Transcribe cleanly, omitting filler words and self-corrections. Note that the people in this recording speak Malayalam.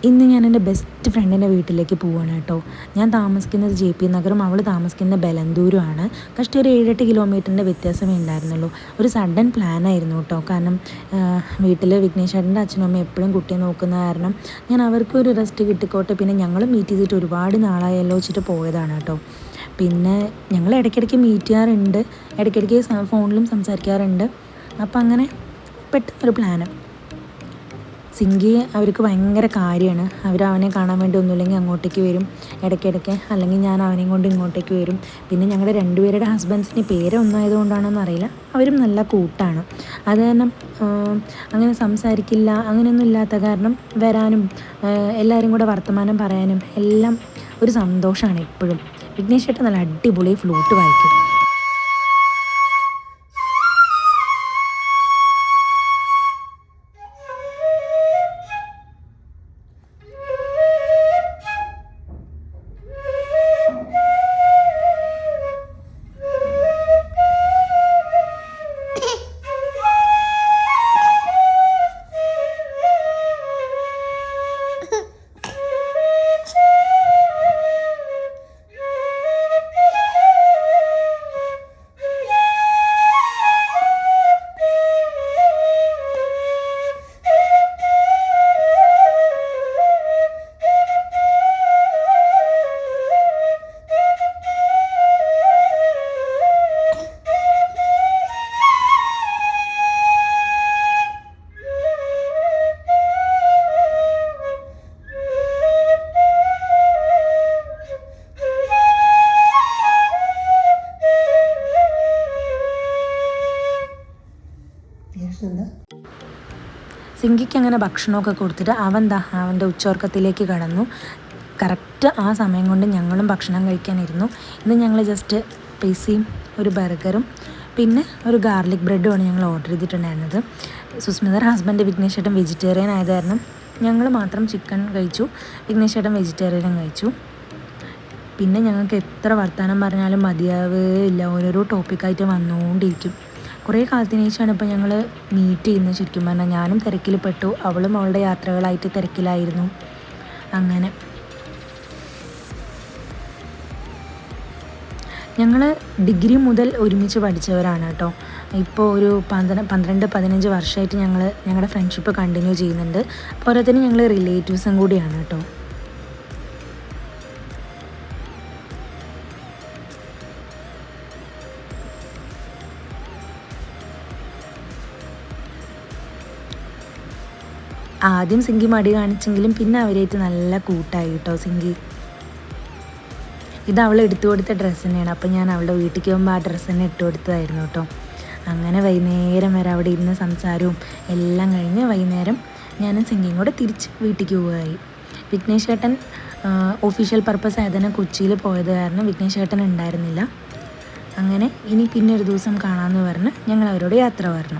ഇന്ന് ഞാൻ എൻ്റെ ബെസ്റ്റ് ഫ്രണ്ടിൻ്റെ വീട്ടിലേക്ക് പോവുകയാണ് കേട്ടോ. ഞാൻ താമസിക്കുന്നത് JP നഗറും അവൾ താമസിക്കുന്നത് ബലന്തൂരുമാണ്. കഷ്ടി ഒരു 7-8 കിലോമീറ്ററിൻ്റെ വ്യത്യാസമേ ഉണ്ടായിരുന്നുള്ളൂ. ഒരു സഡൻ പ്ലാനായിരുന്നു കേട്ടോ. കാരണം വീട്ടിൽ വിഘ്നേഷ് ചേട്ടൻ്റെ അച്ഛനും അമ്മയും എപ്പോഴും കുട്ടിയെ നോക്കുന്ന കാരണം ഞാൻ അവർക്കൊരു റെസ്റ്റ് കിട്ടിക്കോട്ടെ, പിന്നെ ഞങ്ങൾ മീറ്റ് ചെയ്തിട്ട് ഒരുപാട് നാളായല്ലോ വെച്ചിട്ട് പോയതാണ് കേട്ടോ. പിന്നെ ഞങ്ങൾ ഇടയ്ക്കിടയ്ക്ക് മീറ്റ് ചെയ്യാറുണ്ട്, ഇടയ്ക്കിടയ്ക്ക് ഫോണിലും സംസാരിക്കാറുണ്ട്. അപ്പം അങ്ങനെ പെട്ടെന്നൊരു പ്ലാന്. സിങ്കി അവർക്ക് ഭയങ്കര കാര്യമാണ്. അവനെ കാണാൻ വേണ്ടി ഒന്നുമില്ലെങ്കിൽ അങ്ങോട്ടേക്ക് വരും ഇടയ്ക്കിടയ്ക്ക്, അല്ലെങ്കിൽ ഞാൻ അവനെയും കൊണ്ട് ഇങ്ങോട്ടേക്ക് വരും. പിന്നെ ഞങ്ങളുടെ രണ്ടുപേരുടെ ഹസ്ബൻഡ്സിന് പേരൊന്നായതുകൊണ്ടാണെന്ന് അറിയില്ല, അവരും നല്ല കൂട്ടാണ്. അത് കാരണം അങ്ങനെ സംസാരിക്കില്ല അങ്ങനെയൊന്നും ഇല്ലാത്ത കാരണം വരാനും എല്ലാവരും കൂടെ വർത്തമാനം പറയാനും എല്ലാം ഒരു സന്തോഷമാണ് എപ്പോഴും. വിഘ്നേഷ് ചേട്ടൻ നല്ല അടിപൊളി ഫ്ലൂട്ട് വായിക്കും. സിങ്കിക്ക് അങ്ങനെ ഭക്ഷണമൊക്കെ കൊടുത്തിട്ട് അവൻ്റെ ഉച്ചോർക്കത്തിലേക്ക് കടന്നു. കറക്റ്റ് ആ സമയം കൊണ്ട് ഞങ്ങളും ഭക്ഷണം കഴിക്കാനിരുന്നു. ഇന്ന് ഞങ്ങൾ ജസ്റ്റ് പിസയും ഒരു ബർഗറും പിന്നെ ഒരു ഗാർലിക് ബ്രെഡുമാണ് ഞങ്ങൾ ഓർഡർ ചെയ്തിട്ടുണ്ടായിരുന്നത്. സുസ്മിതയുടെ ഹസ്ബൻഡ് വിഘ്നേഷ് ചേട്ടൻ വെജിറ്റേറിയൻ ആയത് കാരണം ഞങ്ങൾ മാത്രം ചിക്കൻ കഴിച്ചു, വിഘ്നേഷ് ചേട്ടൻ വെജിറ്റേറിയനും കഴിച്ചു. പിന്നെ ഞങ്ങൾക്ക് എത്ര വർത്തമാനം പറഞ്ഞാലും മതിയാവില്ല, ഓരോരോ ടോപ്പിക്കായിട്ട് വന്നുകൊണ്ടിരിക്കും. കുറേ കാലത്തിന് ശേഷമാണ് ഇപ്പോൾ ഞങ്ങൾ മീറ്റ് ചെയ്യുന്നത്. ശരിക്കും പറഞ്ഞാൽ ഞാനും തിരക്കിൽ പെട്ടു, അവളും അവളുടെ യാത്രകളായിട്ട് തിരക്കിലായിരുന്നു. അങ്ങനെ ഞങ്ങൾ ഡിഗ്രി മുതൽ ഒരുമിച്ച് പഠിച്ചവരാണ് കേട്ടോ. ഇപ്പോൾ ഒരു 12-15 വർഷമായിട്ട് ഞങ്ങളുടെ ഫ്രണ്ട്ഷിപ്പ് കണ്ടിന്യൂ ചെയ്യുന്നുണ്ട്. പോരാത്തതിന് ഞങ്ങൾ റിലേറ്റീവ്സും കൂടിയാണ് കേട്ടോ. ആദ്യം സിങ്കി മടി കാണിച്ചെങ്കിലും പിന്നെ അവരായിട്ട് നല്ല കൂട്ടായി കേട്ടോ സിങ്കി. ഇത് അവൾ എടുത്തു കൊടുത്ത ഡ്രസ്സ് തന്നെയാണ്. അപ്പം ഞാൻ അവളുടെ വീട്ടിലേക്ക് പോകുമ്പോൾ ആ ഡ്രസ്സ് തന്നെ ഇട്ട് കൊടുത്തതായിരുന്നു കേട്ടോ. അങ്ങനെ വൈകുന്നേരം വരെ അവിടെ ഇരുന്ന് സംസാരവും എല്ലാം കഴിഞ്ഞ് വൈകുന്നേരം ഞാനും സിങ്കിയും കൂടെ തിരിച്ച് വീട്ടിലേക്ക് പോവുകയായി. വിഘ്നേഷ് ചേട്ടൻ ഒഫീഷ്യൽ പർപ്പസ് ആയതിനെ കൊച്ചിയിൽ പോയത് കാരണം വിഘ്നേഷ് ചേട്ടൻ ഉണ്ടായിരുന്നില്ല. അങ്ങനെ ഇനി പിന്നെ ഒരു ദിവസം കാണാമെന്ന് പറഞ്ഞ് ഞങ്ങൾ അവരോട് യാത്ര പറഞ്ഞു.